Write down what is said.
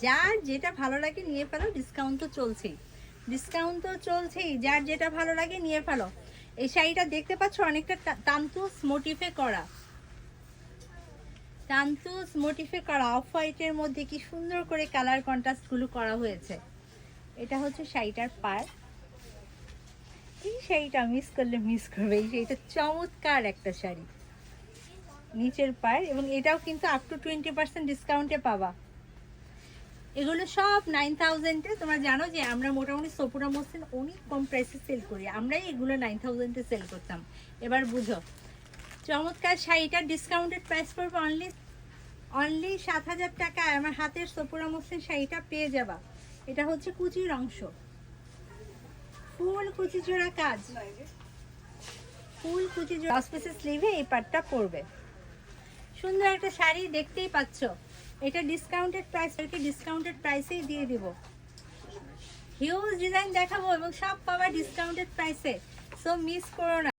যার যেটা ভালো লাগে নিয়ে ফেলো, ডিসকাউন্ট তো চলছেই, যার যেটা ভালো লাগে নিয়ে ফেলো। এই শাড়িটা দেখতে পাচ্ছ অনেকটা তান্তুস মোটিফে করা, অফ হোয়াইটের মধ্যে কি সুন্দর করে কালার কন্ট্রাস্ট গুলো করা হয়েছে। এটা হচ্ছে শাড়িটার পার। এই শাড়িটা মিস করলে মিস করবে, এই শাড়িটা চমৎকার একটা শাড়ি, নিচের পার, এবং এটাও কিন্তু আপ টু 20% ডিসকাউন্টে পাবা। এগুলো সব 9000-এ। তোমরা জানো যে আমরা মোটামুটি সপুরা মসলিন অনেক কম প্রাইসে সেল করি, আমরাই এগুলো 9000-এ সেল করতাম। এবার বুঝো, চমৎকার শাড়িটার ডিসকাউন্টেড প্রাইস পড়বে অনলি 7000 টাকায়। আমার হাতের সপুরা মসলিন শাড়িটা পেয়ে যাবা। এটা হচ্ছে কুচির অংশ, ফুল কুচি জোড়া কাজ, ফুল কুচি জোড়া স্পেসে স্লিভে এই পাটটা পড়বে। সুন্দর একটা শাড়ি, দেখতেই পাচ্ছ। এটা ডিসকাউন্টেড প্রাইসেই দিয়ে দিব। হিউজ ডিজাইন দেখাবো এবং সব পাওয়া ডিসকাউন্টেড প্রাইসে, সো মিস করো না।